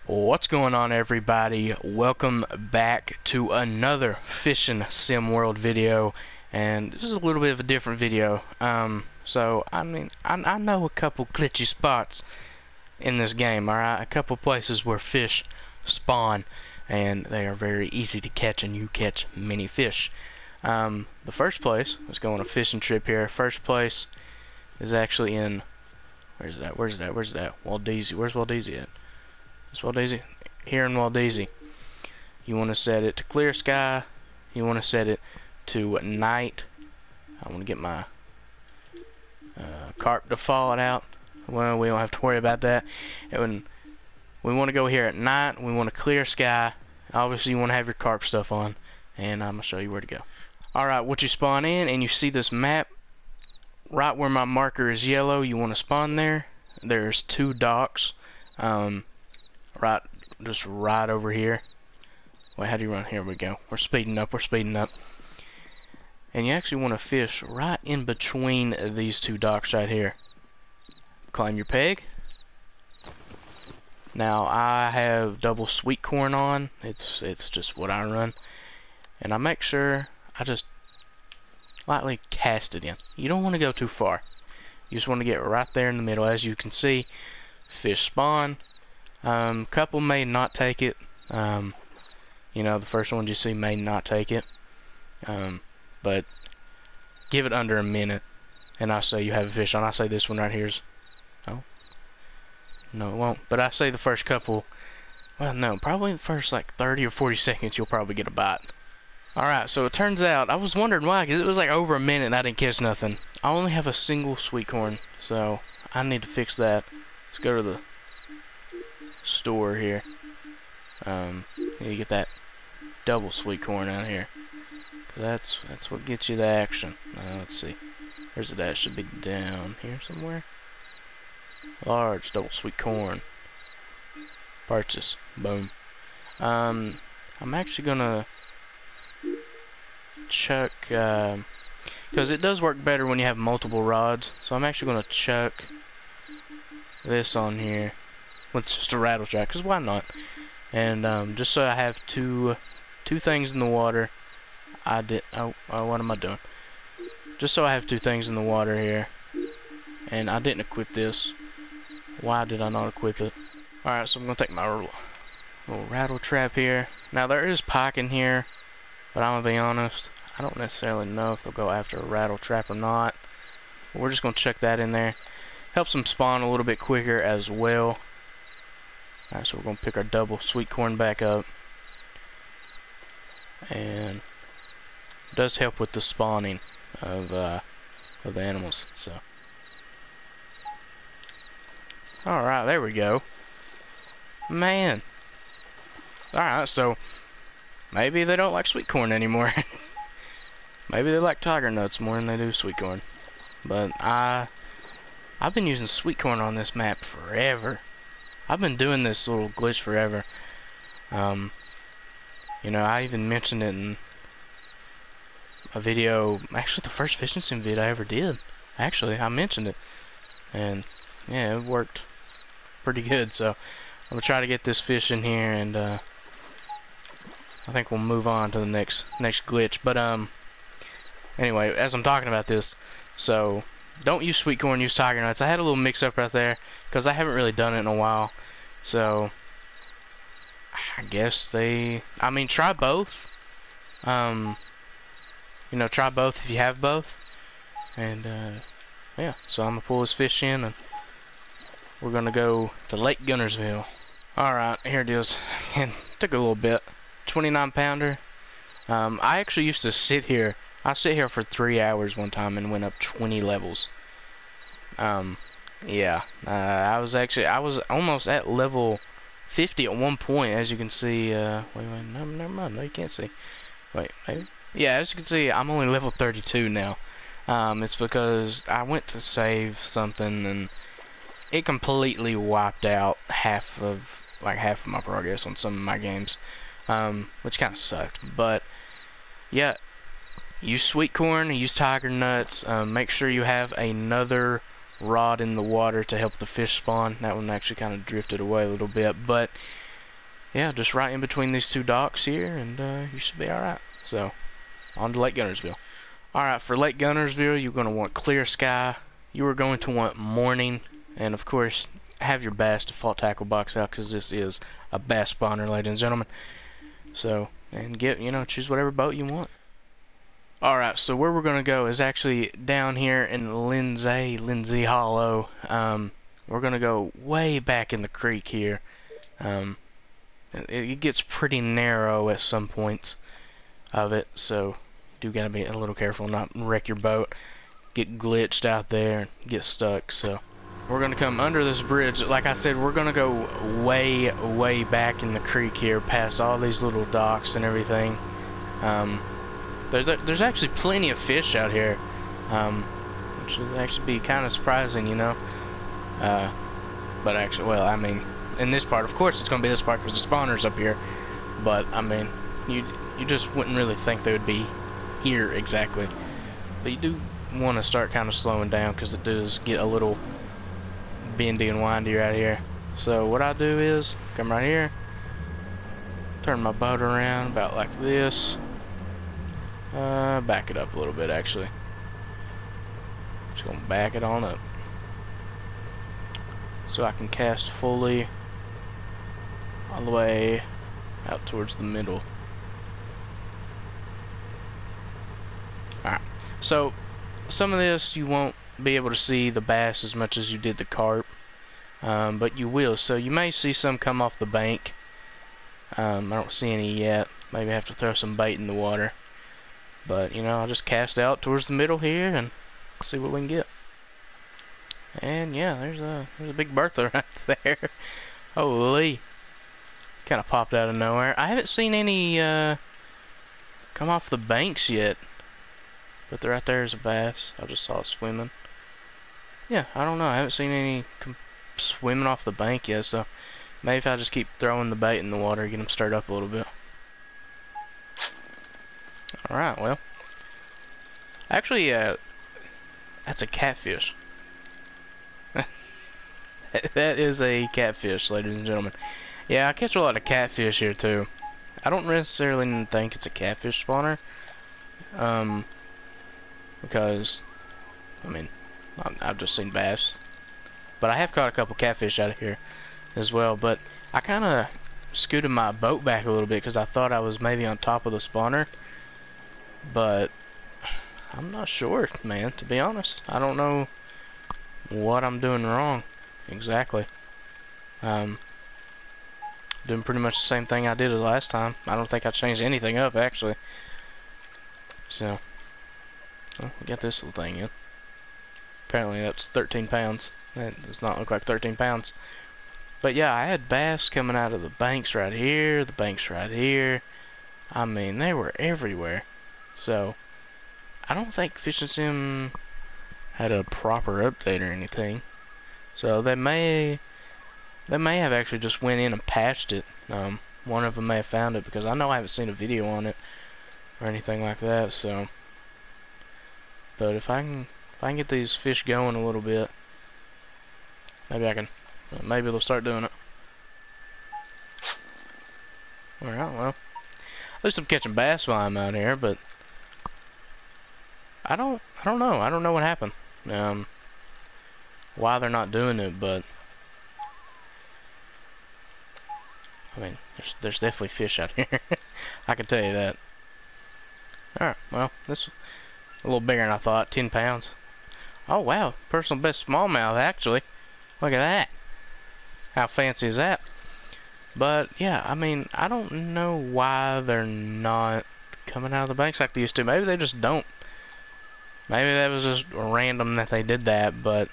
What's going on, everybody? Welcome back to another Fishing Sim World video, and this is a little bit of a different video. I know a couple glitchy spots in this game, alright? A couple places where fish spawn, and they are very easy to catch, and you catch many fish. The first place, let's go on a fishing trip here. First place is actually in, where's it at? Waldeezy. Where's Waldeezy at? Is Waldeezy? Here in Waldeezy. You want to set it to clear sky. You want to set it to night. I want to get my carp to fall out. Well, we don't have to worry about that. And we want to go here at night. We want to clear sky. Obviously, you want to have your carp stuff on. And I'm going to show you where to go. Alright, once you spawn in and you see this map, right where my marker is yellow, you want to spawn there. There's two docks. Just right over here. Wait, how do you run? Here we go. We're speeding up. And you actually want to fish right in between these two docks right here. Climb your peg. Now I have double sweet corn on. It's just what I run. And I make sure I just lightly cast it in. You don't want to go too far. You just want to get right there in the middle. As you can see, fish spawn. Couple may not take it. You know, the first ones you see may not take it. But give it under a minute, and I say you have a fish on. I say this one right here's. Oh, no, it won't. But I say the first couple. Well, no, probably the first like 30 or 40 seconds you'll probably get a bite. Alright, so it turns out, I was wondering why, because it was like over a minute and I didn't catch nothing. I only have a single sweet corn, so I need to fix that. Let's go to the store here. You get that double sweet corn out here. That's what gets you the action. Let's see. Where's it at? It should be down here somewhere. Large double sweet corn. Purchase. Boom. I'm actually gonna chuck, because it does work better when you have multiple rods. So I'm actually gonna chuck this on here with just a rattle trap, because why not? And just so I have two things in the water. Oh, what am I doing? Just so I have two things in the water here. And I didn't equip this. Why did I not equip it? Alright, so I'm going to take my little rattle trap here. Now there is pike in here, but I'm going to be honest, I don't necessarily know if they'll go after a rattle trap or not. But we're just going to chuck that in there. Helps them spawn a little bit quicker as well. Alright, so we're going to pick our double sweet corn back up. And it does help with the spawning of the animals. So, alright, there we go. Man. Alright, so maybe they don't like sweet corn anymore. Maybe they like tiger nuts more than they do sweet corn. But I've been using sweet corn on this map forever. I've been doing this little glitch forever. You know, I even mentioned it in a video, actually the first fishing sim video I ever did. Actually, I mentioned it. And yeah, it worked pretty good. So I'm gonna try to get this fish in here, and I think we'll move on to the next glitch. But anyway, as I'm talking about this, so don't use sweet corn, use tiger nuts. I had a little mix up right there because I haven't really done it in a while. So I guess try both. You know, try both if you have both. And yeah, so I'm gonna pull this fish in, and we're gonna go to Lake Gunnersville. Alright, here it is. And took a little bit. 29 pounder. I actually used to sit here. I sit here for 3 hours one time and went up 20 levels. Yeah, I was almost at level 50 at one point, as you can see. Wait, no, never mind. No, you can't see. Wait, maybe. Yeah, as you can see, I'm only level 32 now. It's because I went to save something and it completely wiped out half of my progress on some of my games, which kind of sucked. But yeah, use sweet corn, use tiger nuts. Make sure you have another rod in the water to help the fish spawn. That one actually kind of drifted away a little bit, but yeah, just right in between these two docks here, and you should be alright. So, on to Lake Gunnersville. Alright, for Lake Gunnersville, you're going to want clear sky. You are going to want morning, and of course, have your bass default tackle box out, because this is a bass spawner, ladies and gentlemen. So, and get, choose whatever boat you want. Alright, so where we're going to go is actually down here in Lindsay Hollow. We're going to go way back in the creek here. It gets pretty narrow at some points of it, so do gotta be a little careful not wreck your boat, get glitched out there, and get stuck. So we're gonna come under this bridge. Like I said, we're gonna go way back in the creek here, past all these little docks and everything. There's actually plenty of fish out here, which would actually be kind of surprising, but actually, well, I mean, in this part, of course, it's gonna be this part because the spawner's up here. But I mean, you just wouldn't really think they would be here exactly. But you do want to start kind of slowing down because it does get a little bendy and windy right here. So what I do is come right here, turn my boat around about like this. Back it up a little bit actually. Just gonna back it on up so I can cast fully all the way out towards the middle. Alright, so some of this you won't be able to see the bass as much as you did the carp, but you will. So you may see some come off the bank. I don't see any yet. Maybe I have to throw some bait in the water. But, I'll just cast out towards the middle here and see what we can get. And yeah, there's a big Bertha right there. Holy. Kind of popped out of nowhere. I haven't seen any come off the banks yet. But right there is a bass. I just saw it swimming. Yeah, I don't know. I haven't seen any swimming off the bank yet. So maybe if I just keep throwing the bait in the water, get them stirred up a little bit. Alright, well. Actually, that's a catfish. That is a catfish, ladies and gentlemen. Yeah, I catch a lot of catfish here too. I don't necessarily think it's a catfish spawner. Because, I mean, I've just seen bass. But I have caught a couple catfish out of here as well. But I kind of scooted my boat back a little bit because I thought I was maybe on top of the spawner. But I'm not sure, man, to be honest. I don't know what I'm doing wrong exactly. Doing pretty much the same thing I did the last time. I don't think I changed anything up actually. So, well, we got this little thing in. Apparently that's 13 pounds. That does not look like 13 pounds. But yeah, I had bass coming out of the banks right here, the banks right here. I mean, they were everywhere. So, I don't think Fishing Sim had a proper update or anything. So they may have actually just went in and patched it. One of them may have found it because I know I haven't seen a video on it or anything like that. So, but if I can get these fish going a little bit, maybe they'll start doing it. Alright, well, at least I'm catching bass while I'm out here, but I don't know. I don't know what happened. Why they're not doing it, but I mean, there's definitely fish out here. I can tell you that. Alright, well, this is a little bigger than I thought. 10 pounds. Oh, wow. Personal best smallmouth, actually. Look at that. How fancy is that? But, yeah, I mean, I don't know why they're not coming out of the banks like they used to. Maybe they just don't. Maybe that was just random that they did that, but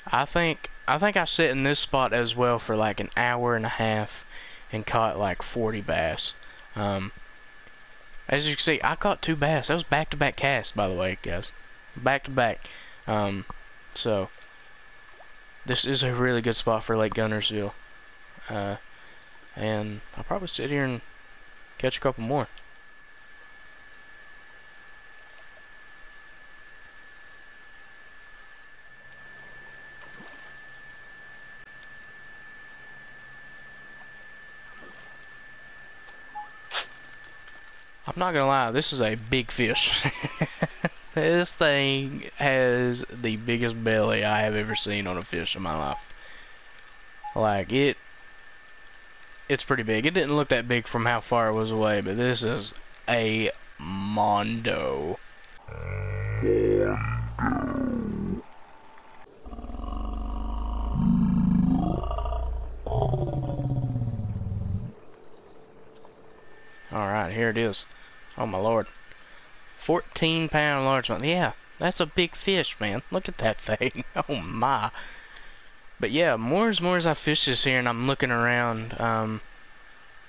I think I sit in this spot as well for like an hour and a half and caught like 40 bass. As you can see, I caught 2 bass. That was back-to-back casts, by the way, guys. Back-to-back. So this is a really good spot for Lake Gunnersville. And I'll probably sit here and catch a couple more. I'm not gonna lie, this is a big fish. This thing has the biggest belly I have ever seen on a fish in my life. Like, it's pretty big. It didn't look that big from how far it was away, but this is a mondo. Alright, here it is. Oh my lord. 14-pound largemouth. Yeah, that's a big fish, man. Look at that thing. Oh my. But yeah, more as I fish this here and I'm looking around,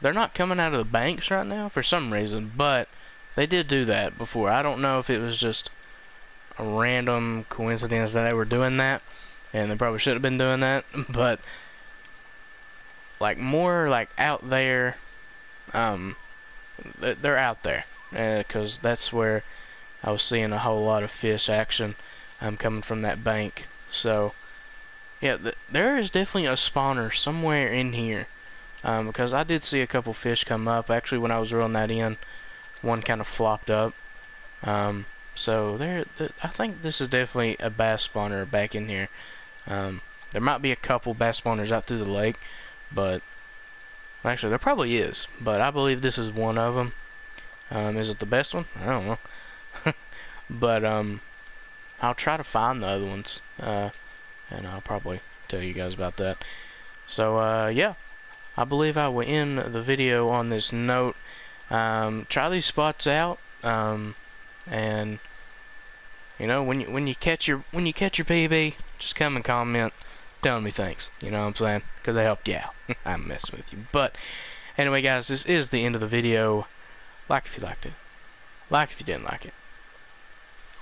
they're not coming out of the banks right now for some reason, but they did do that before. I don't know if it was just a random coincidence that they were doing that, and they probably should have been doing that, but like more like out there, they're out there, because that's where I was seeing a whole lot of fish action coming from that bank. So yeah, there is definitely a spawner somewhere in here, because I did see a couple fish come up. Actually, when I was reeling that in, one kind of flopped up. So I think this is definitely a bass spawner back in here. There might be a couple bass spawners out through the lake, but actually there probably is. But I believe this is one of them. Is it the best one? I don't know. But I'll try to find the other ones, and I'll probably tell you guys about that. So yeah, I believe I will end the video on this note. Try these spots out, and you know, when you catch your PB, just come and comment telling me thanks. You know what I'm saying? Because I helped you out. I'm messing with you. But anyway, guys, this is the end of the video. Like if you liked it. Like if you didn't like it.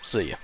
See ya.